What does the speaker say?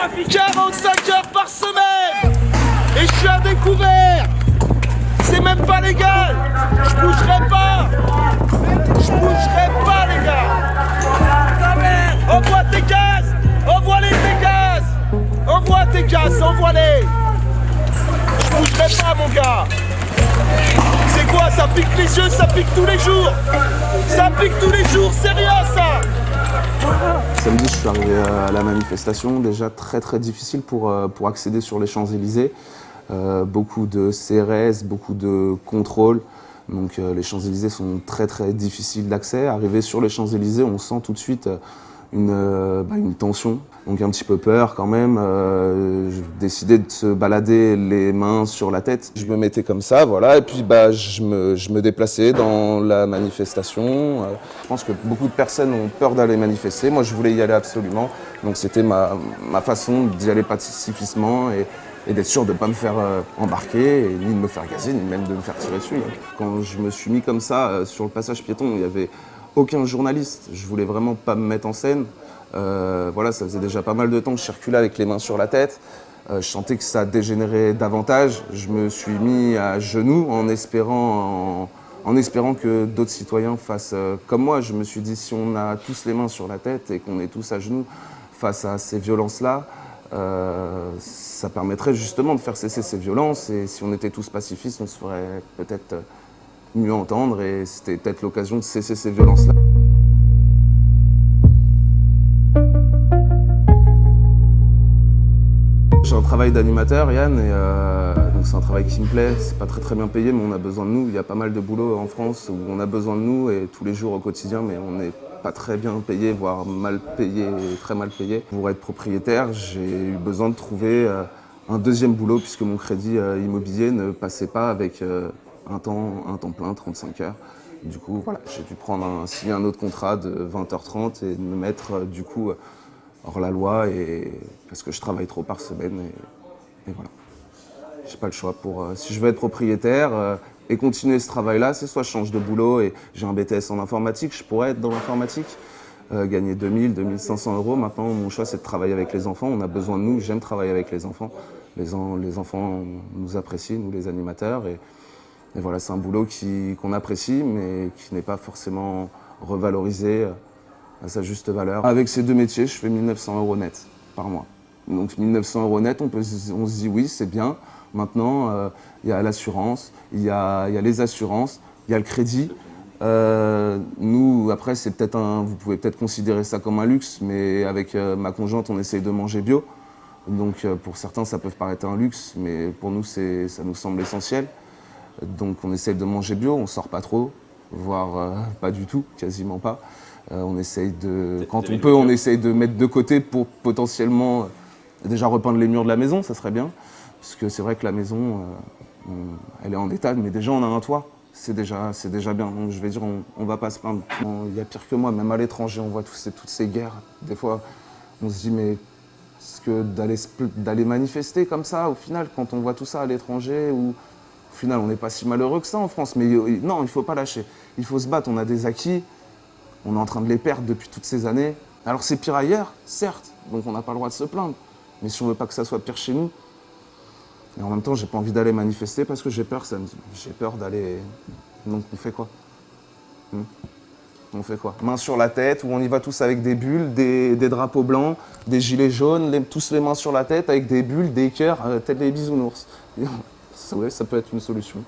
45 heures par semaine et je suis à découvert. C'est même pas légal. Je bougerai pas. Je bougerai pas, les gars. Envoie tes gaz. Envoie-les tes gaz. Envoie tes gaz. Envoie-les. Je bougerai pas, mon gars. C'est quoi? Ça pique les yeux, ça pique tous les jours. Ça pique tous les jours, c'est rien ça. Samedi, je suis arrivé à la manifestation, déjà très difficile pour accéder sur les Champs-Élysées. Beaucoup de CRS, beaucoup de contrôles. Donc les Champs-Élysées sont très difficiles d'accès. Arrivé sur les Champs-Élysées, on sent tout de suite une tension. Donc un petit peu peur quand même. J'ai décidé de se balader les mains sur la tête. Je me mettais comme ça, voilà, et puis je me déplaçais dans la manifestation. Je pense que beaucoup de personnes ont peur d'aller manifester. Moi, je voulais y aller absolument. Donc c'était ma façon d'y aller pacifistement et d'être sûr de ne pas me faire embarquer, ni de me faire gazer, ni même de me faire tirer dessus. Quand je me suis mis comme ça sur le passage piéton, il n'y avait aucun journaliste. Je voulais vraiment pas me mettre en scène. Voilà, ça faisait déjà pas mal de temps que je circulais avec les mains sur la tête. Je sentais que ça dégénérait davantage. Je me suis mis à genoux en espérant que d'autres citoyens fassent comme moi. Je me suis dit, si on a tous les mains sur la tête et qu'on est tous à genoux face à ces violences-là, ça permettrait justement de faire cesser ces violences. Et si on était tous pacifistes, on se ferait peut-être mieux entendre et c'était peut-être l'occasion de cesser ces violences-là. J'ai un travail d'animateur, Yann, et donc c'est un travail qui me plaît. C'est pas très bien payé, mais on a besoin de nous. Il y a pas mal de boulot en France où on a besoin de nous et tous les jours au quotidien, mais on n'est pas très bien payé, voire mal payé, très mal payé. Pour être propriétaire, j'ai eu besoin de trouver un deuxième boulot puisque mon crédit immobilier ne passait pas avec un temps plein, 35 heures. Du coup, voilà, j'ai dû signer un autre contrat de 20h30 et de me mettre du coup hors la loi parce que je travaille trop par semaine et voilà. J'ai pas le choix si je veux être propriétaire et continuer ce travail-là, c'est soit je change de boulot et j'ai un BTS en informatique, je pourrais être dans l'informatique, gagner 2000, 2500 euros. Maintenant, mon choix, c'est de travailler avec les enfants. On a besoin de nous, j'aime travailler avec les enfants. Les enfants nous apprécient, nous les animateurs. Et voilà, c'est un boulot qu'on apprécie, mais qui n'est pas forcément revalorisé à sa juste valeur. Avec ces deux métiers, je fais 1900 euros net par mois. Donc 1900 euros net, on se dit oui, c'est bien. Maintenant, il y a l'assurance, il y a les assurances, il y a le crédit. Nous, après, vous pouvez peut-être considérer ça comme un luxe, mais avec ma conjointe, on essaye de manger bio. Donc pour certains, ça peut paraître un luxe, mais pour nous, ça nous semble essentiel. Donc on essaye de manger bio, on sort pas trop, voire pas du tout, quasiment pas. On essaye quand on peut, on essaye de mettre de côté pour potentiellement déjà repeindre les murs de la maison, ça serait bien. Parce que c'est vrai que la maison, elle est en état, mais déjà on a un toit, c'est déjà bien. Donc je vais dire, on va pas se plaindre. Il y a pire que moi, même à l'étranger, on voit toutes ces guerres. Des fois, on se dit, mais est-ce que d'aller manifester comme ça, au final, quand on voit tout ça à l'étranger, au final, on n'est pas si malheureux que ça en France. Mais non, il ne faut pas lâcher. Il faut se battre, on a des acquis, on est en train de les perdre depuis toutes ces années. Alors c'est pire ailleurs, certes, donc on n'a pas le droit de se plaindre. Mais si on ne veut pas que ça soit pire chez nous, et en même temps, j'ai pas envie d'aller manifester parce que j'ai peur samedi. J'ai peur d'aller... Donc on fait quoi On fait quoi? Main sur la tête, où on y va tous avec des bulles, des drapeaux blancs, des gilets jaunes, tous les mains sur la tête avec des bulles, des cœurs, tels des bisounours. Ça peut être une solution.